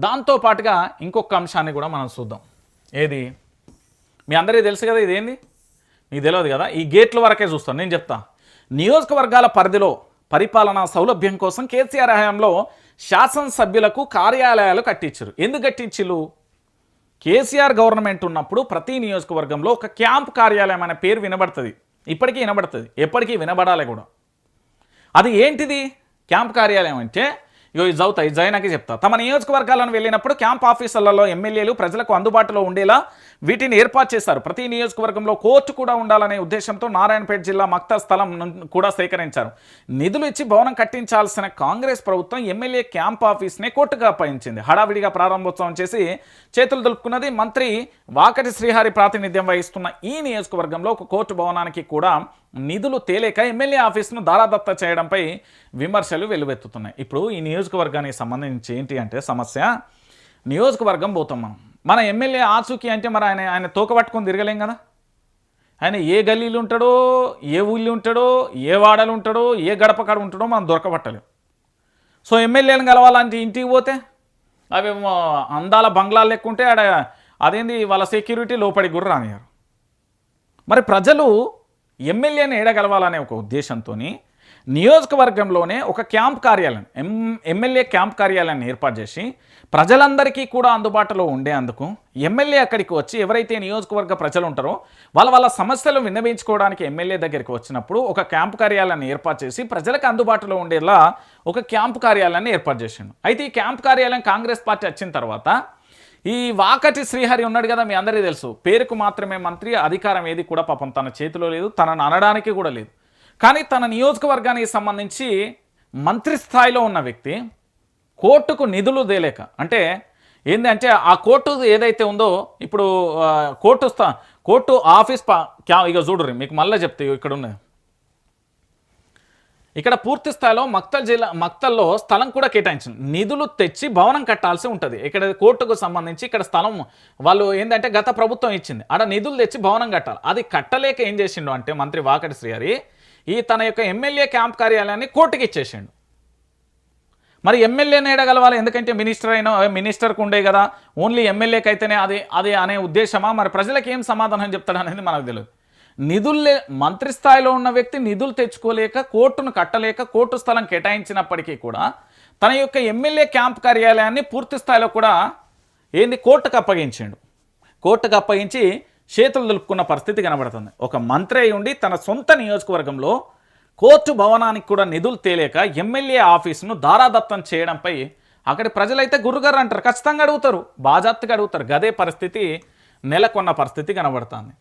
దాంతో పాటుగా ఇంకొక అంశాన్ని కూడా మనం చూద్దాం. ఏది మీ అందరికీ తెలుసు కదా, ఇదేంది మీకు తెలియదు కదా, ఈ గేట్ల వరకే చూస్తాను నేను చెప్తా. నియోజకవర్గాల పరిధిలో పరిపాలనా సౌలభ్యం కోసం కేసీఆర్ హయాంలో శాసనసభ్యులకు కార్యాలయాలు కట్టించారు. ఎందుకు కట్టించిరు? కేసీఆర్ గవర్నమెంట్ ఉన్నప్పుడు ప్రతి నియోజకవర్గంలో ఒక క్యాంప్ కార్యాలయం అనే పేరు వినబడుతుంది, ఇప్పటికీ వినబడుతుంది, ఎప్పటికీ వినబడాలి కూడా. అది ఏంటిది క్యాంప్ కార్యాలయం అంటే? ఇగో ఇది చదువుతా, ఇది జైనాకి చెప్తా. తమ నియోజకవర్గాలను వెళ్ళినప్పుడు క్యాంప్ ఆఫీసర్లలో ఎమ్మెల్యేలు ప్రజలకు అందుబాటులో ఉండేలా వీటిని ఏర్పాటు చేశారు. ప్రతి నియోజకవర్గంలో కోర్టు కూడా ఉండాలనే ఉద్దేశంతో నారాయణపేట జిల్లా మక్తా స్థలం కూడా సేకరించారు. నిధులు ఇచ్చి భవనం కట్టించాల్సిన కాంగ్రెస్ ప్రభుత్వం ఎమ్మెల్యే క్యాంప్ ఆఫీస్నే కోర్టుగా అప్పగించింది. హడావిడిగా ప్రారంభోత్సవం చేసి చేతులు దులుపుకున్నది. మంత్రి వాకటి శ్రీహరి ప్రాతినిధ్యం వహిస్తున్న ఈ నియోజకవర్గంలో ఒక కోర్టు భవనానికి కూడా నిధులు తేలేక ఎమ్మెల్యే ఆఫీస్ను దారాదత్త చేయడంపై విమర్శలు వెలువెత్తుతున్నాయి. ఇప్పుడు ఈ నియోజకవర్గానికి సంబంధించి ఏంటి అంటే సమస్య, నియోజకవర్గం పోతాం మన ఎమ్మెల్యే ఆచూకీ అంటే మరి ఆయన తోక పట్టుకొని తిరగలేం కదా. ఆయన ఏ గల్లీలు ఉంటాడో, ఏ ఊళ్ళు ఉంటాడో, ఏ వాడలు ఉంటాడో, ఏ గడప కాడ ఉంటాడో మనం దొరకబట్టలేం. సో ఎమ్మెల్యేలను కలవాలంటే ఇంటికి పోతే అవి అందాల బంగ్లాలు లెక్కుంటే ఆడ అదేంది వాళ్ళ సెక్యూరిటీ లోపలికి కూడా రానియారు. మరి ప్రజలు ఎమ్మెల్యేని ఏడగలవాలనే ఒక ఉద్దేశంతో నియోజకవర్గంలోనే ఒక క్యాంప్ కార్యాలయం, ఎమ్మెల్యే క్యాంప్ కార్యాలయాన్ని ఏర్పాటు చేసి ప్రజలందరికీ కూడా అందుబాటులో ఉండేందుకు ఎమ్మెల్యే అక్కడికి వచ్చి ఎవరైతే నియోజకవర్గ ప్రజలు ఉంటారో వాళ్ళ సమస్యలు విన్నవించుకోవడానికి ఎమ్మెల్యే దగ్గరికి వచ్చినప్పుడు ఒక క్యాంప్ కార్యాలయాన్ని ఏర్పాటు చేసి ప్రజలకు అందుబాటులో ఉండేలా ఒక క్యాంప్ కార్యాలయాన్ని ఏర్పాటు చేసిండు. అయితే ఈ క్యాంప్ కార్యాలయం కాంగ్రెస్ పార్టీ వచ్చిన తర్వాత ఈ వాకటి శ్రీహరి ఉన్నాడు కదా, మీ అందరికీ తెలుసు, పేరుకు మాత్రమే మంత్రి, అధికారం ఏది కూడా పాపం తన చేతిలో లేదు, తనను అనడానికి కూడా లేదు. కానీ తన నియోజకవర్గానికి సంబంధించి మంత్రి స్థాయిలో ఉన్న వ్యక్తి కోర్టుకు నిధులు తేలేక, అంటే ఏంటంటే ఆ కోర్టు ఏదైతే ఉందో ఇప్పుడు కోర్టు ఆఫీస్ ఇక చూడరు మీకు మళ్ళీ చెప్తే ఇక్కడ ఉన్నాయి. ఇక్కడ పూర్తి స్థాయిలో మక్తల్లో స్థలం కూడా కేటాయించింది. నిధులు తెచ్చి భవనం కట్టాల్సి ఉంటుంది. ఇక్కడ కోర్టుకు సంబంధించి ఇక్కడ స్థలం వాళ్ళు ఏంటంటే గత ప్రభుత్వం ఇచ్చింది, ఆడ నిధులు తెచ్చి భవనం కట్టాలి. అది కట్టలేక ఏం చేసిండు అంటే మంత్రి వాకటి శ్రీహరి తన యొక్క ఎమ్మెల్యే క్యాంప్ కార్యాలయాన్ని కోర్టుకి ఇచ్చేసిండు. మరి ఎమ్మెల్యేని ఏడగలవాలి, ఎందుకంటే మినిస్టర్కు ఉండే కదా, ఓన్లీ ఎమ్మెల్యేకి అయితేనే అది అనే ఉద్దేశమా? మరి ప్రజలకు ఏం సమాధానం చెప్తాడు అనేది మనకు తెలియదు. మంత్రి స్థాయిలో ఉన్న వ్యక్తి నిధులు తెచ్చుకోలేక, కోర్టును కట్టలేక, కోర్టు స్థలం కేటాయించినప్పటికీ కూడా తన యొక్క ఎమ్మెల్యే క్యాంప్ కార్యాలయాన్ని పూర్తి స్థాయిలో కూడా కోర్టుకు అప్పగించిండు. కోర్టుకు అప్పగించి చేతులు దులుపుకున్న పరిస్థితి కనబడుతుంది. ఒక మంత్రి అయి ఉండి తన సొంత నియోజకవర్గంలో కోర్టు భవనానికి కూడా నిధులు తేలేక ఎమ్మెల్యే ఆఫీసును దారాదత్తం చేయడంపై అక్కడి ప్రజలైతే గుర్రుగారు అంటారు, ఖచ్చితంగా అడుగుతారు, బాజాప్తుగా అడుగుతారు. గదే పరిస్థితి నెలకొన్న పరిస్థితి కనబడుతుంది.